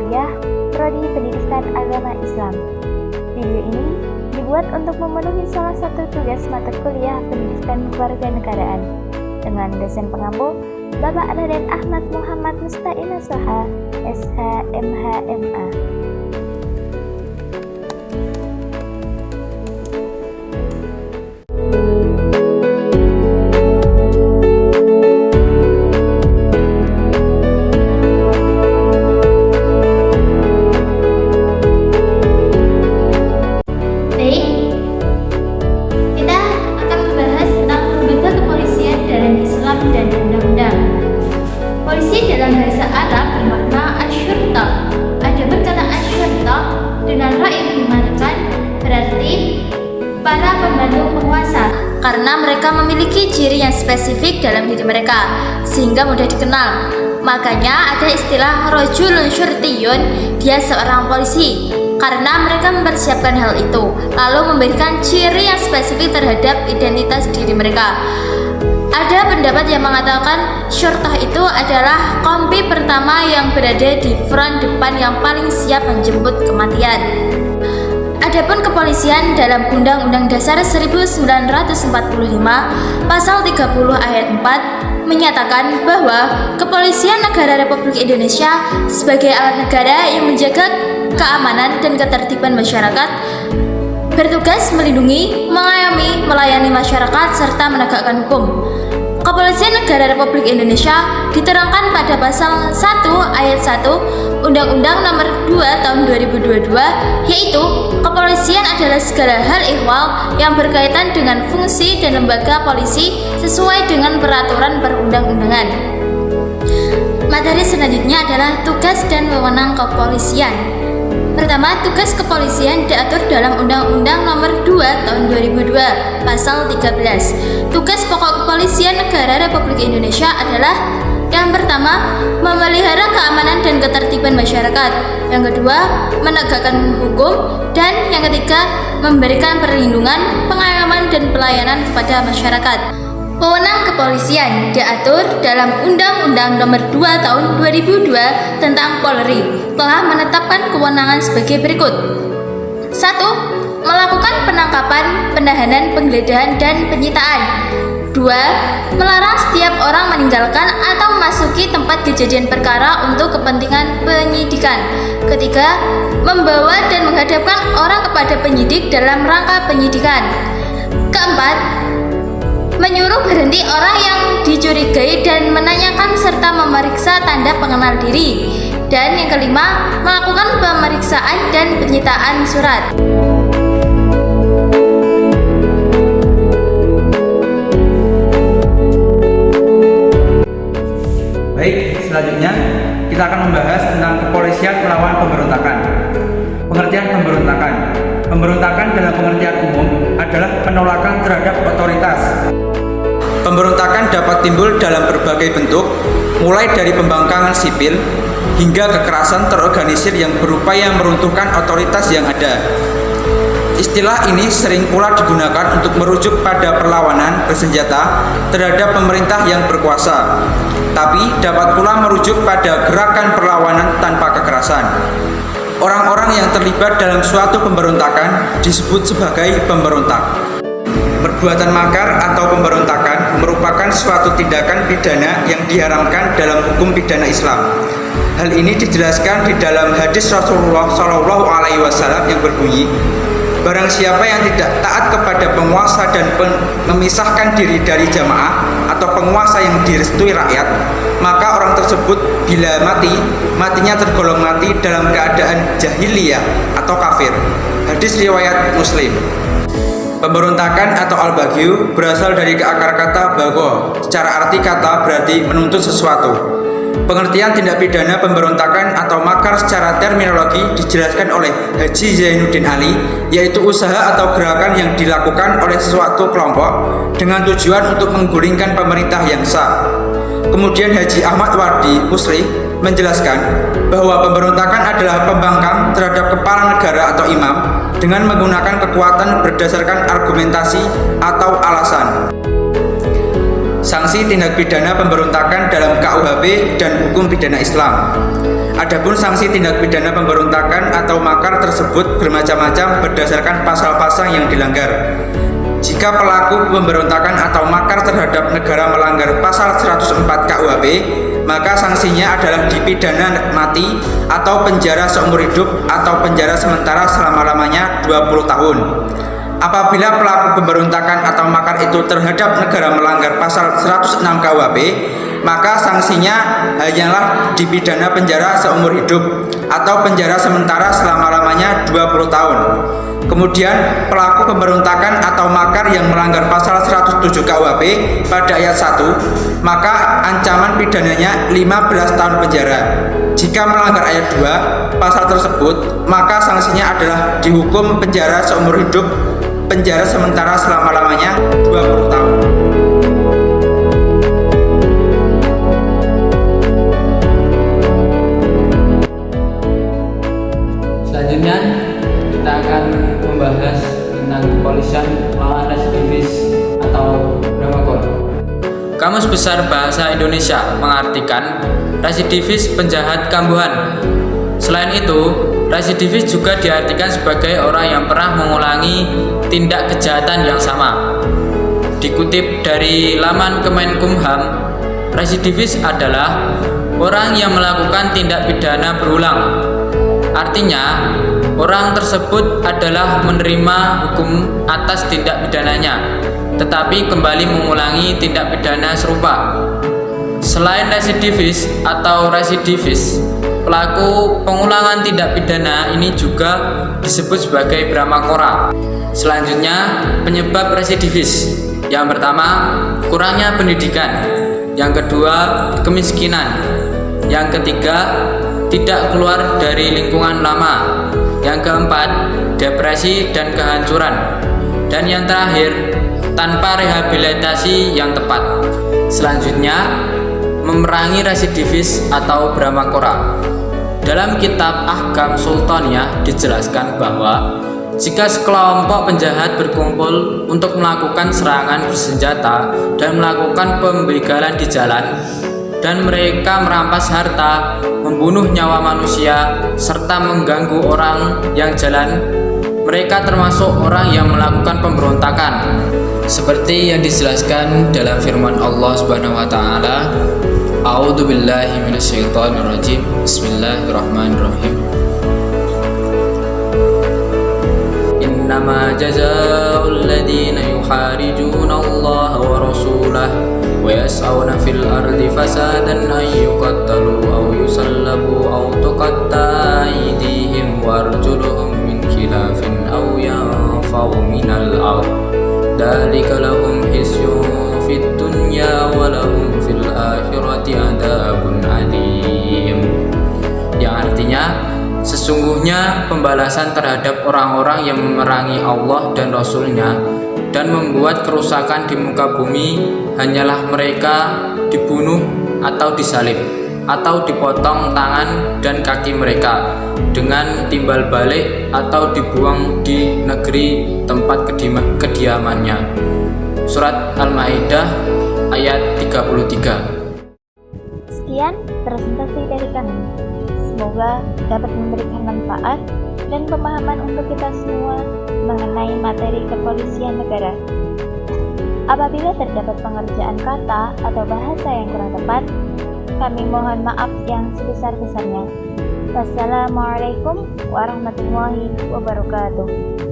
kuliah Prodi Pendidikan Agama Islam. Video ini dibuat untuk memenuhi salah satu tugas mata kuliah Pendidikan Kewarganegaraan dengan dosen pengampu Bapak Raden Ahmad Muhammad Musta'ina Soha, SH, MH, MA. Polisi dalam bahasa Arab bermakna asyurta. Adapun kata asyurta dengan ra yang dimanakan berarti para pembantu penguasa, karena mereka memiliki ciri yang spesifik dalam diri mereka sehingga mudah dikenal. Makanya ada istilah rajulun syurtiyun, dia seorang polisi, karena mereka mempersiapkan hal itu lalu memberikan ciri yang spesifik terhadap identitas diri mereka. Ada pendapat yang mengatakan syurtah itu adalah kompi pertama yang berada di front depan yang paling siap menjemput kematian. Adapun kepolisian dalam Undang-Undang Dasar 1945 Pasal 30 Ayat 4 menyatakan bahwa Kepolisian Negara Republik Indonesia sebagai alat negara yang menjaga keamanan dan ketertiban masyarakat bertugas melindungi, mengayomi, melayani masyarakat serta menegakkan hukum. Kepolisian Negara Republik Indonesia diterangkan pada pasal 1 ayat 1 Undang-Undang Nomor 2 Tahun 2022, yaitu kepolisian adalah segala hal ihwal yang berkaitan dengan fungsi dan lembaga polisi sesuai dengan peraturan perundang-undangan. Materi selanjutnya adalah tugas dan wewenang kepolisian. Pertama, tugas kepolisian diatur dalam Undang-Undang Nomor 2 Tahun 2002 Pasal 13. Tugas pokok kepolisian negara Republik Indonesia adalah: yang pertama, memelihara keamanan dan ketertiban masyarakat. Yang kedua, menegakkan hukum. Dan yang ketiga, memberikan perlindungan, pengayoman dan pelayanan kepada masyarakat. Wewenang kepolisian diatur dalam Undang-Undang Nomor 2 Tahun 2002 tentang Polri, telah menetapkan kewenangan sebagai berikut. 1. Melakukan penangkapan, penahanan, penggeledahan, dan penyitaan. 2. Melarang setiap orang meninggalkan atau memasuki tempat kejadian perkara untuk kepentingan penyidikan. 3. Membawa dan menghadapkan orang kepada penyidik dalam rangka penyidikan. 4. Menyuruh berhenti orang yang dicurigai dan menanyakan serta memeriksa tanda pengenal diri. Dan yang kelima, melakukan pemeriksaan dan penyitaan surat. Baik, selanjutnya kita akan membahas tentang kepolisian melawan pemberontakan. Pengertian pemberontakan. Pemberontakan dalam pengertian umum adalah penolakan terhadap otoritas. Pemberontakan dapat timbul dalam berbagai bentuk, mulai dari pembangkangan sipil hingga kekerasan terorganisir yang berupaya meruntuhkan otoritas yang ada. Istilah ini sering pula digunakan untuk merujuk pada perlawanan bersenjata terhadap pemerintah yang berkuasa, tapi dapat pula merujuk pada gerakan perlawanan tanpa kekerasan. Orang-orang yang terlibat dalam suatu pemberontakan disebut sebagai pemberontak. Perbuatan makar atau pemberontakan merupakan suatu tindakan pidana yang diharamkan dalam hukum pidana Islam. Hal ini dijelaskan di dalam hadis Rasulullah SAW yang berbunyi, barang siapa yang tidak taat kepada penguasa dan memisahkan diri dari jamaah atau penguasa yang direstui rakyat, maka orang tersebut bila mati, matinya tergolong mati dalam keadaan jahiliyah atau kafir. Hadis riwayat Muslim. Pemberontakan atau al-baghyu berasal dari akar kata bagho. Secara arti kata berarti menuntut sesuatu. Pengertian tindak pidana pemberontakan atau makar secara terminologi dijelaskan oleh Haji Zainuddin Ali, yaitu usaha atau gerakan yang dilakukan oleh suatu kelompok dengan tujuan untuk menggulingkan pemerintah yang sah. Kemudian Haji Ahmad Wardi Musri menjelaskan bahwa pemberontakan adalah pembangkang terhadap kepala negara atau imam dengan menggunakan kekuatan berdasarkan argumentasi atau alasan. sanksi tindak pidana pemberontakan dalam KUHP dan hukum pidana Islam. Adapun sanksi tindak pidana pemberontakan atau makar tersebut bermacam-macam berdasarkan pasal-pasal yang dilanggar. Jika pelaku pemberontakan atau makar terhadap negara melanggar pasal 104 KUHP, maka sanksinya adalah dipidana mati atau penjara seumur hidup atau penjara sementara selama-lamanya 20 tahun. Apabila pelaku pemberontakan atau makar itu terhadap negara melanggar pasal 106 KUHP, maka sanksinya hanyalah dipidana penjara seumur hidup atau penjara sementara selama-lamanya 20 tahun. Kemudian pelaku pemberontakan atau makar yang melanggar pasal 107 KUHP pada ayat 1, maka ancaman pidananya 15 tahun penjara. Jika melanggar ayat 2 pasal tersebut, maka sanksinya adalah dihukum penjara seumur hidup, penjara sementara selama-lamanya 20 tahun. Selanjutnya kita akan membahas tentang kepolisian melawan residivis atau Bramakor. Kamus Besar Bahasa Indonesia mengartikan residivis penjahat kambuhan. Selain itu, residivis juga diartikan sebagai orang yang pernah mengulangi tindak kejahatan yang sama. Dikutip dari laman Kemenkumham, residivis adalah orang yang melakukan tindak pidana berulang. Artinya, orang tersebut adalah menerima hukum atas tindak pidananya, tetapi kembali mengulangi tindak pidana serupa. Selain residivis atau residivis, pelaku pengulangan tindak pidana ini juga disebut sebagai Bramakora. Selanjutnya, penyebab residivis. Yang pertama, kurangnya pendidikan. Yang kedua, kemiskinan. Yang ketiga, tidak keluar dari lingkungan lama. Yang keempat, depresi dan kehancuran. Dan yang terakhir, tanpa rehabilitasi yang tepat. Selanjutnya, memerangi residivis atau Bramakora. Dalam kitab Ahkam Sultaniyah dijelaskan bahwa jika sekelompok penjahat berkumpul untuk melakukan serangan bersenjata dan melakukan pembegalan di jalan, dan mereka merampas harta, membunuh nyawa manusia, serta mengganggu orang yang jalan, mereka termasuk orang yang melakukan pemberontakan. Seperti yang dijelaskan dalam firman Allah Subhanahu wa taala, A'udzu billahi minasyaitonir rajim. Bismillahirrahmanirrahim. Innama jazaa'ul ladzina yuharijuna Allah wa rasulahu ويسعون في الأرض فسادا أن يقتلوا أو يسلبوا أو تقطع أيديهم وأرجلهم من خلاف أو ينفوا من الأرض ذلك لهم خزي في الدنيا ولهم في الآخرة عذاب أليم. Yang artinya, sesungguhnya pembalasan terhadap orang-orang yang memerangi Allah dan Rasul-Nya dan membuat kerusakan di muka bumi hanyalah mereka dibunuh atau disalib atau dipotong tangan dan kaki mereka dengan timbal balik atau dibuang di negeri tempat kediamannya. Surat Al-Maidah ayat 33. Sekian presentasi dari kami. Semoga dapat memberikan manfaat dan pemahaman untuk kita semua mengenai materi kepolisian negara. Apabila terdapat pengerjaan kata atau bahasa yang kurang tepat, kami mohon maaf yang sebesar-besarnya. Wassalamualaikum warahmatullahi wabarakatuh.